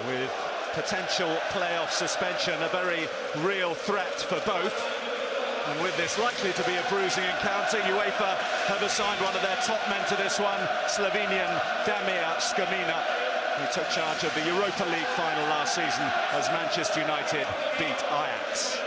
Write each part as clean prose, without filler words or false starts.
with potential playoff suspension, a very real threat for both. And with this likely to be a bruising encounter, UEFA have assigned one of their top men to this one, Slovenian Damir Skamina, who took charge of the Europa League final last season as Manchester United beat Ajax.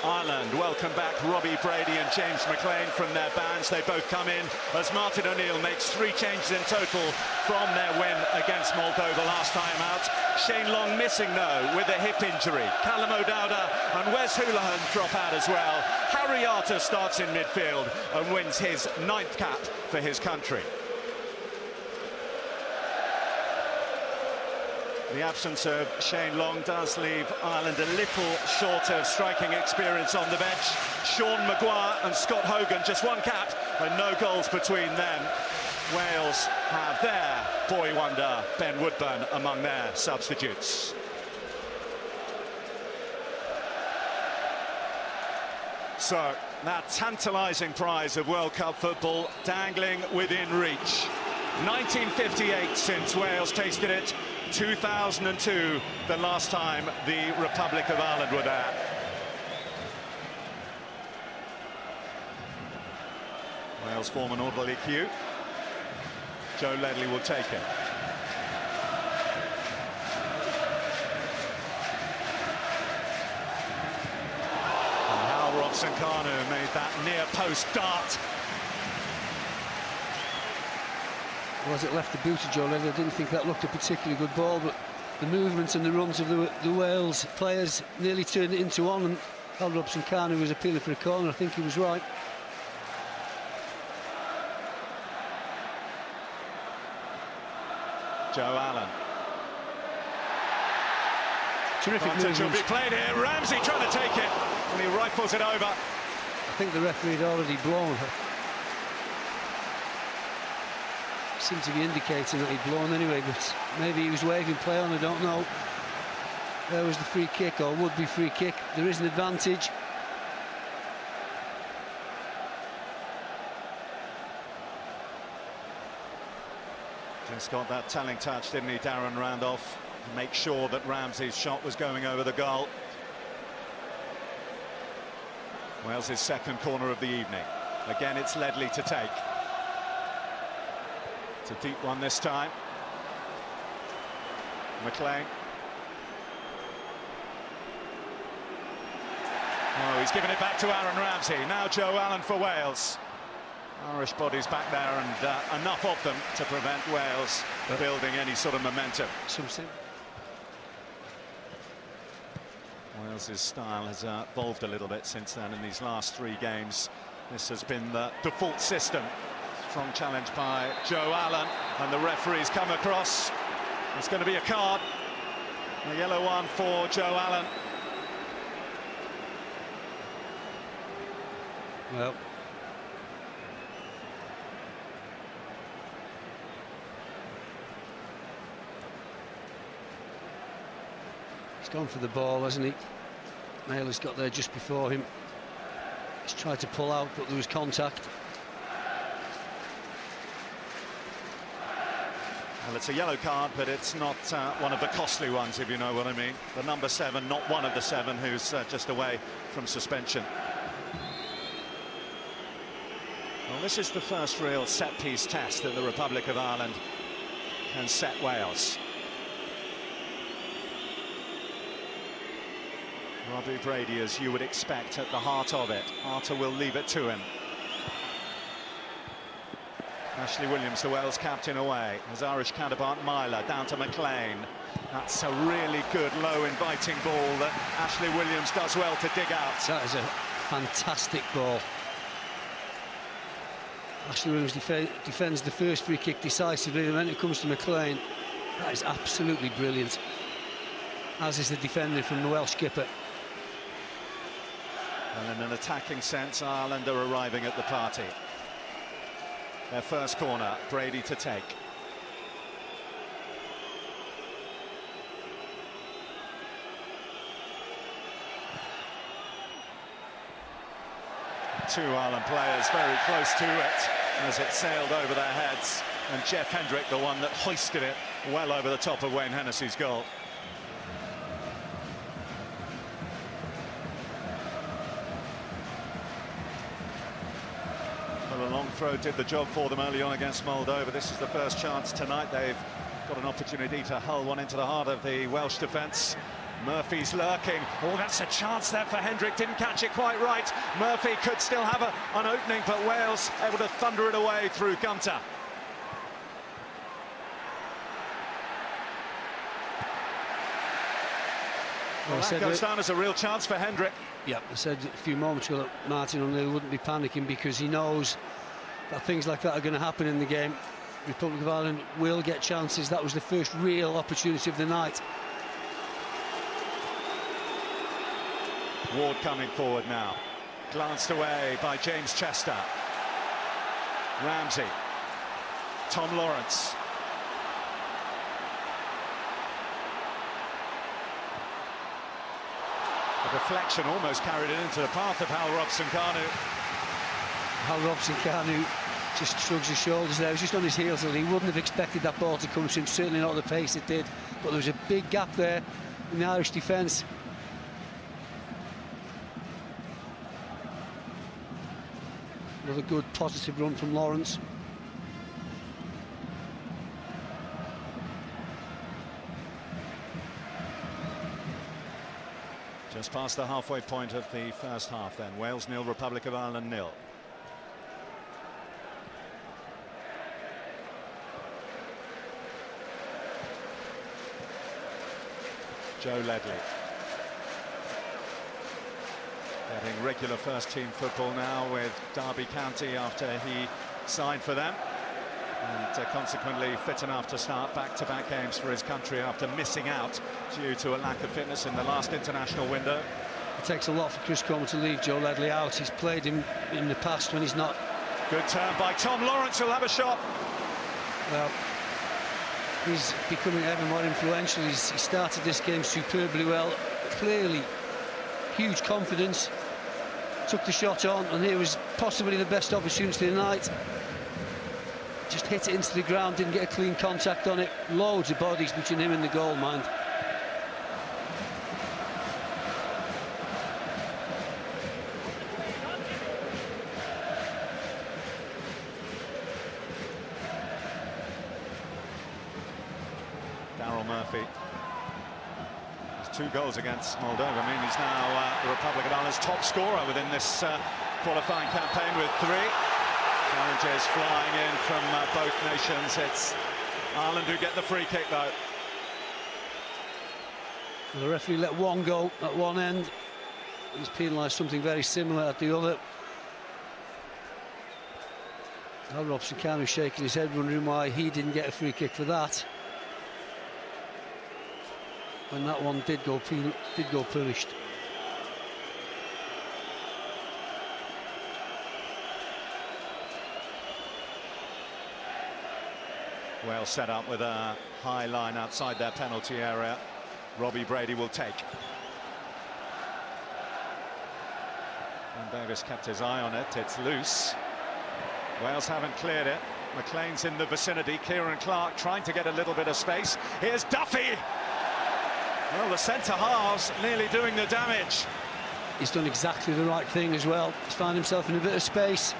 Ireland welcome back Robbie Brady and James McClean from their bans. They both come in as Martin O'Neill makes 3 changes in total from their win against Moldova last time out. Shane Long missing though with a hip injury. Callum O'Dowda and Wes Hoolahan drop out as well. Harry Arter starts in midfield and wins his 9th cap for his country. The absence of Shane Long does leave Ireland a little short of striking experience on the bench. Sean Maguire and Scott Hogan, just 1 cap and no goals between them. Wales have their boy wonder, Ben Woodburn, among their substitutes. So, that tantalising prize of World Cup football dangling within reach. 1958 since Wales tasted it. 2002, the last time the Republic of Ireland were there. Wales form an orderly queue. Joe Ledley will take it. And how Robson-Kanu made that near post dart. Was it left the boot to Joe Ledley? I didn't think that looked a particularly good ball, but the movements and the runs of the Wales players nearly turned it into one, and Al Robson-Kanu was appealing for a corner. I think he was right. Joe Allen. Terrific Advantage will movement. be played here. Ramsey trying to take it, and he rifles it over. I think the referee had already blown. Seemed to be indicating that he'd blown anyway, but maybe he was waving play on, I don't know. There was the free kick, or would-be free kick. There is an advantage. Just got that telling touch, didn't he, Darren Randolph? Make sure that Ramsey's shot was going over the goal. Wales' 2nd corner of the evening. Again, it's Ledley to take. It's a deep one this time. McClean. Oh, he's given it back to Aaron Ramsey. Now Joe Allen for Wales. Irish bodies back there, and enough of them to prevent Wales building any sort of momentum. Something. Wales' style has evolved a little bit since then in these last 3 games. This has been the default system. Strong challenge by Joe Allen, and the referee's come across. It's going to be a card. A yellow one for Joe Allen. Well, he's gone for the ball, hasn't he? Naylor's got there just before him. He's tried to pull out, but there was contact. Well, it's a yellow card, but it's not one of the costly ones, if you know what I mean. The number 7, not one of the 7, who's just away from suspension. Well, this is the first real set-piece test that the Republic of Ireland can set Wales. Robbie Brady, as you would expect, at the heart of it. Arter will leave it to him. Ashley Williams, the Wales captain, away. His Irish counterpart Myler down to McClean. That's a really good, low, inviting ball that Ashley Williams does well to dig out. That is a fantastic ball. Ashley Williams defends the first free kick decisively, and when it comes to McClean, that is absolutely brilliant. As is the defender from the Welsh skipper. And in an attacking sense, Ireland are arriving at the party. Their first corner, Brady to take. Two Ireland players very close to it as it sailed over their heads. and Jeff Hendrick, the one that hoisted it well over the top of Wayne Hennessy's goal. Well, a long throw did the job for them early on against Moldova. This is the first chance tonight. They've got an opportunity to hull one into the heart of the Welsh defence. Murphy's lurking. Oh, that's a chance there for Hendrick. Didn't catch it quite right. Murphy could still have an opening, but Wales able to thunder it away through Gunter. Well, that goes down as a real chance for Hendrick. Yeah, I said a few moments ago that Martin O'Neill wouldn't be panicking because he knows that things like that are going to happen in the game. Republic of Ireland will get chances. That was the first real opportunity of the night. Ward coming forward now. Glanced away by James Chester. Ramsey. Tom Lawrence. A deflection almost carried it into the path of Hal Robson-Kanu. Hal Robson-Kanu just shrugs his shoulders there. He was just on his heels, and he wouldn't have expected that ball to come to him, certainly not at the pace it did. But there was a big gap there in the Irish defence. Another good positive run from Lawrence. Just past the halfway point of the first half then. Wales 0, Republic of Ireland 0. Joe Ledley. Getting regular first-team football now with Derby County after he signed for them. And consequently fit enough to start back-to-back games for his country after missing out due to a lack of fitness in the last international window. It takes a lot for Chris Coleman to leave Joe Ledley out. He's played him in the past when he's not. Good turn by Tom Lawrence, who'll have a shot. Well, he's becoming ever more influential. He started this game superbly well. Clearly, huge confidence. Took the shot on, and here was possibly the best opportunity of the night. Just hit it into the ground, didn't get a clean contact on it. Loads of bodies between him and the goal, mind. Daryl Murphy. There's 2 goals against Moldova. I mean, he's now the Republic of Ireland's top scorer within this qualifying campaign with 3. Challenges flying in from both nations. It's Ireland who get the free kick, though. Well, the referee let one go at one end. He's penalised something very similar at the other. Hal Robson-Kanu shaking his head, wondering why he didn't get a free kick for that. When that one did go punished. Well set up with a high line outside their penalty area. Robbie Brady will take. And Davis kept his eye on it. It's loose. Wales haven't cleared it. McClean's in the vicinity. Kieran Clark trying to get a little bit of space. Here's Duffy. Well, the centre halves nearly doing the damage. He's done exactly the right thing as well. He's found himself in a bit of space.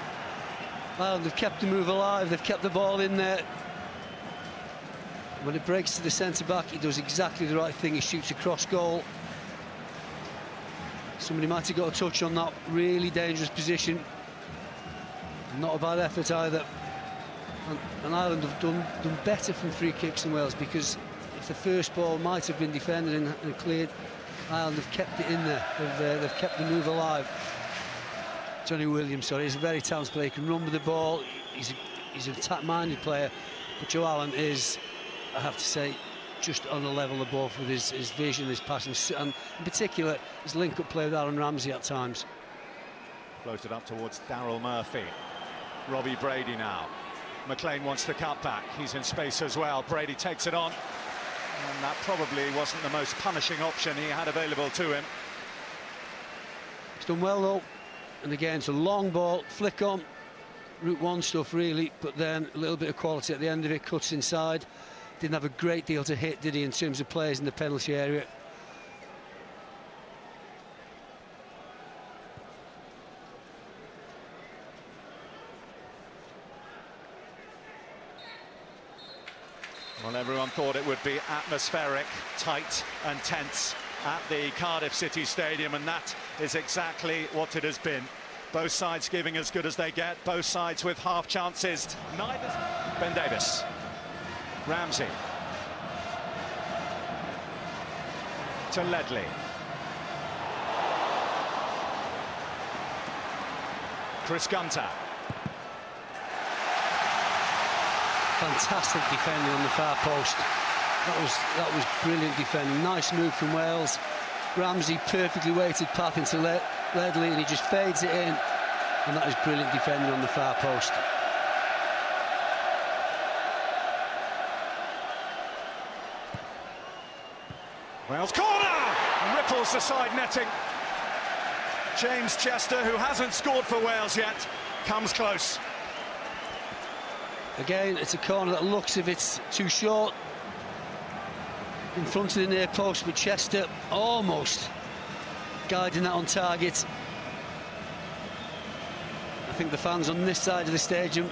Well, they've kept the move alive. They've kept the ball in there. When it breaks to the centre-back, he does exactly the right thing. He shoots across goal. Somebody might have got a touch on that really dangerous position. Not a bad effort either. And Ireland have done better from free kicks than Wales, because if the first ball might have been defended and cleared, Ireland have kept it in there. They've kept the move alive. Johnny Williams, sorry, he's a very talented player. He can run with the ball. He's an attack-minded player. But Joe Allen is, I have to say, just on a level above with his vision, his passing, and in particular his link-up play with Aaron Ramsey at times. Floated up towards Daryl Murphy. Robbie Brady now. McClean wants the cut back. He's in space as well. Brady takes it on. And that probably wasn't the most punishing option he had available to him. He's done well though. And again, it's a long ball, flick on. Route 1 stuff really, but then a little bit of quality at the end of it, cuts inside. Didn't have a great deal to hit, did he, in terms of players in the penalty area. Well, everyone thought it would be atmospheric, tight and tense at the Cardiff City Stadium, and that is exactly what it has been. Both sides giving as good as they get, both sides with half chances. Neither. Ben Davies. Ramsey. To Ledley. Chris Gunter. Fantastic defending on the far post. That was brilliant defending. Nice move from Wales. Ramsey perfectly weighted path into Ledley, and he just fades it in. And that is brilliant defending on the far post. Wales corner! Ripples the side netting. James Chester, who hasn't scored for Wales yet, comes close. Again, it's a corner that looks if it's too short in front of the near post, but Chester almost guiding that on target. I think the fans on this side of the stadium,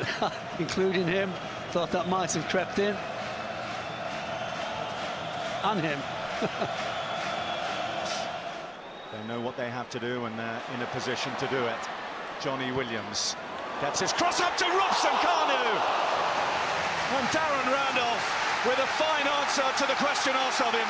including him, thought that might have crept in. And him. They know what they have to do, and they're in a position to do it. Johnny Williams gets his cross up to Robson Kanu. And Darren Randolph with a fine answer to the question asked of him.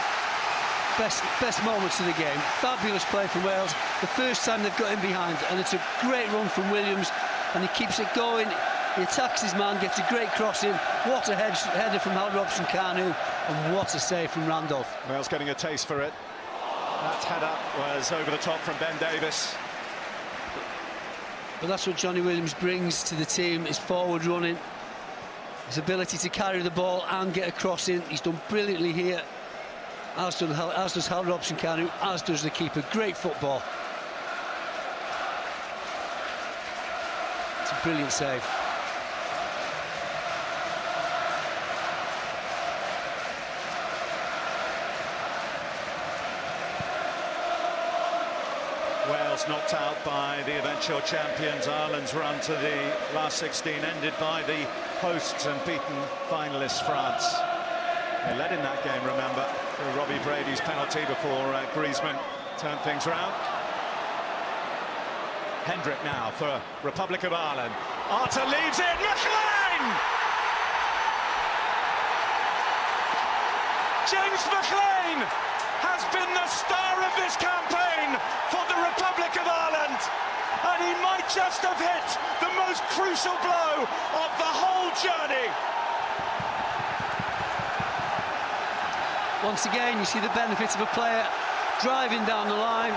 Best moments of the game. Fabulous play from Wales. The first time they've got him behind, and it's a great run from Williams, and he keeps it going. He attacks his man, gets a great cross in. What a header from Robson Kanu, and what a save from Randolph. Wales getting a taste for it. That header was over the top from Ben Davies. But that's what Johnny Williams brings to the team, his forward running, his ability to carry the ball and get a cross in. He's done brilliantly here, as does Robson Kanu, as does the keeper. Great football. It's a brilliant save. Wales knocked out by the eventual champions. Ireland's run to the last 16 ended by the hosts and beaten finalists France. They led in that game, remember, through Robbie Brady's penalty before Griezmann turned things round. Hendrick now for Republic of Ireland. Arter leaves it, McClean! James McClean has been the star of this campaign for the Republic of Ireland, and he might just have hit the most crucial blow of the whole journey. Once again, you see the benefits of a player driving down the line,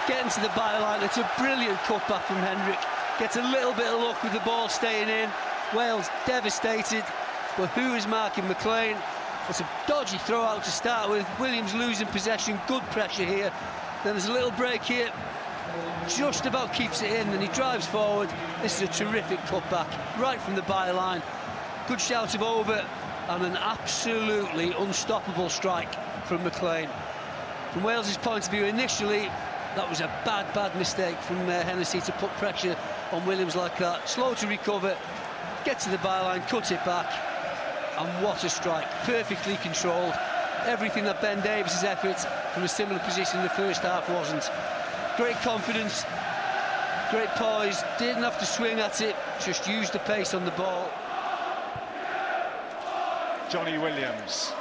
getting to the byline. It's a brilliant cutback from Hendrick. Gets a little bit of luck with the ball staying in. Wales devastated, but who is marking McClean? It's a dodgy throw out to start with. Williams losing possession, good pressure here. Then there's a little break here, just about keeps it in, and he drives forward. This is a terrific cutback, right from the byline. Good shout of over, and an absolutely unstoppable strike from McClean. From Wales's point of view, initially, that was a bad mistake from Hennessy to put pressure on Williams like that. Slow to recover, get to the byline, cut it back. And what a strike, perfectly controlled. Everything that Ben Davies' effort from a similar position in the first half wasn't. Great confidence, great poise, didn't have to swing at it, just used the pace on the ball. Johnny Williams.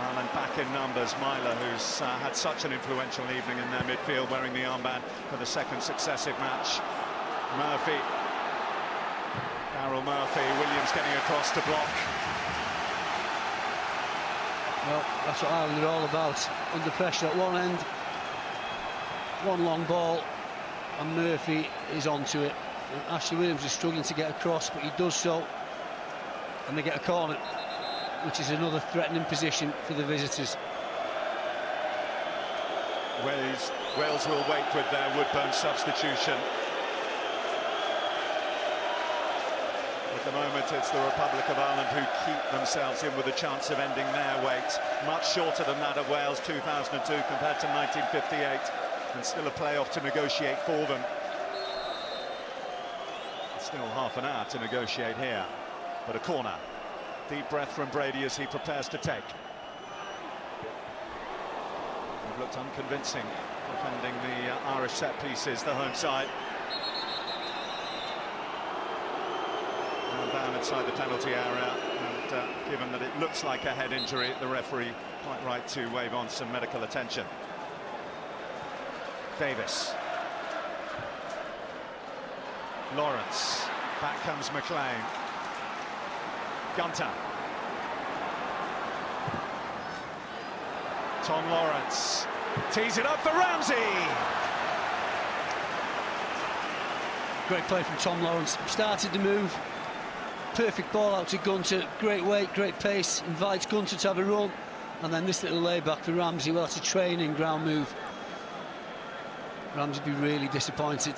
Ireland back in numbers. Myler, who's had such an influential evening in their midfield, wearing the armband for the second successive match. Murphy. Darryl Murphy, Williams getting across to block. Well, that's what Ireland are all about. Under pressure at one end, one long ball, and Murphy is onto it. And Ashley Williams is struggling to get across, but he does so, and they get a corner, which is another threatening position for the visitors. Wales will wait with their Woodburn substitution. At the moment, it's the Republic of Ireland who keep themselves in with a chance of ending their wait. Much shorter than that of Wales 2002 compared to 1958, and still a playoff to negotiate for them. Still half an hour to negotiate here, but a corner. Deep breath from Brady as he prepares to take. They've looked unconvincing defending the Irish set pieces, the home side. Down inside the penalty area, and given that it looks like a head injury, the referee quite right to wave on some medical attention. Davis. Lawrence. Back comes McClean. Gunter. Tom Lawrence tees it up for Ramsey. Great play from Tom Lawrence. Started the move. Perfect ball out to Gunter. Great weight, great pace. Invites Gunter to have a run. And then this little layback for Ramsey. Well, that's a training ground move. Ramsey would be really disappointed.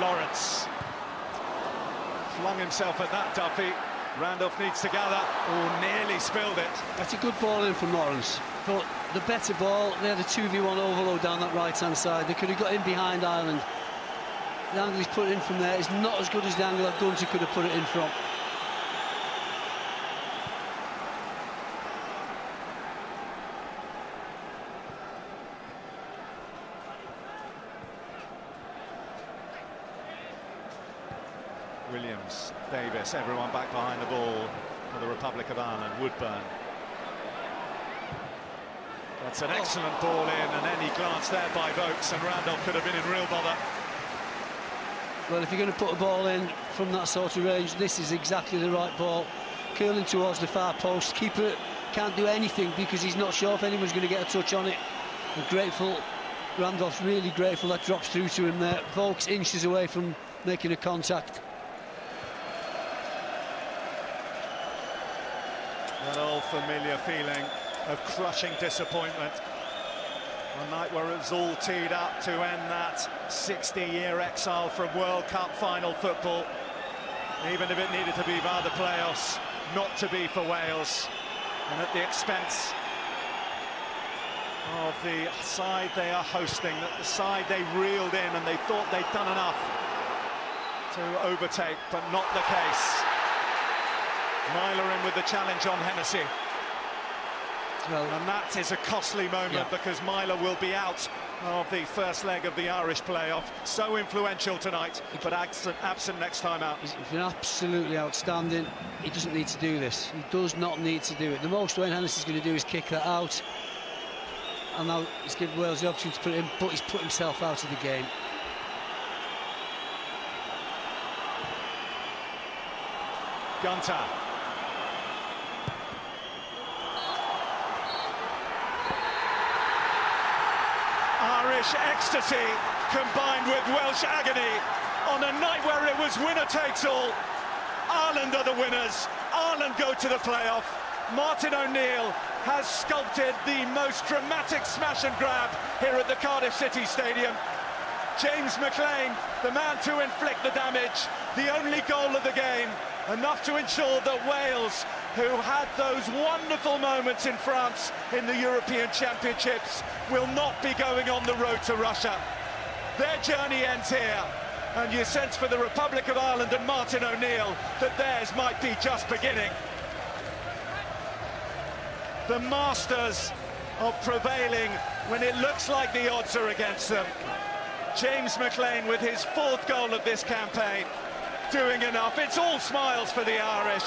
Lawrence flung himself at that, Duffy. Randolph needs to gather. Oh, nearly spilled it. That's a good ball in from Lawrence, but the better ball, they had a 2v1 overload down that right-hand side. They could have got in behind Ireland. The angle he's put in from there is not as good as the angle that Gunter could have put it in from. Williams, Davis, everyone back behind the ball for the Republic of Ireland. Woodburn. That's an excellent ball in, and any glance there by Vokes, and Randolph could have been in real bother. Well, if you're going to put a ball in from that sort of range, this is exactly the right ball. Curling towards the far post. Keeper can't do anything because he's not sure if anyone's going to get a touch on it. And grateful, Randolph's really grateful that drops through to him there. Vokes inches away from making a contact. That old familiar feeling of crushing disappointment. A night where it was all teed up to end that 60-year exile from World Cup final football. Even if it needed to be via the playoffs, not to be for Wales. And at the expense of the side they are hosting, the side they reeled in and they thought they'd done enough to overtake, but not the case. Myler in with the challenge on Hennessy. Well, and that is a costly moment because Myler will be out of the first leg of the Irish playoff. So influential tonight, but absent next time out. He's been absolutely outstanding. He doesn't need to do this. He does not need to do it. The most Wayne Hennessy's going to do is kick that out. And now he's given Wales the opportunity to put it in, but he's put himself out of the game. Gunter. Irish ecstasy combined with Welsh agony on a night where it was winner takes all. Ireland are the winners. Ireland go to the playoff. Martin O'Neill has sculpted the most dramatic smash and grab here at the Cardiff City Stadium. James McClean, the man to inflict the damage, the only goal of the game, enough to ensure that Wales, who had those wonderful moments in France in the European Championships, will not be going on the road to Russia. Their journey ends here, and you sense for the Republic of Ireland and Martin O'Neill that theirs might be just beginning. The masters of prevailing when it looks like the odds are against them. James McClean with his 4th goal of this campaign, doing enough. It's all smiles for the Irish.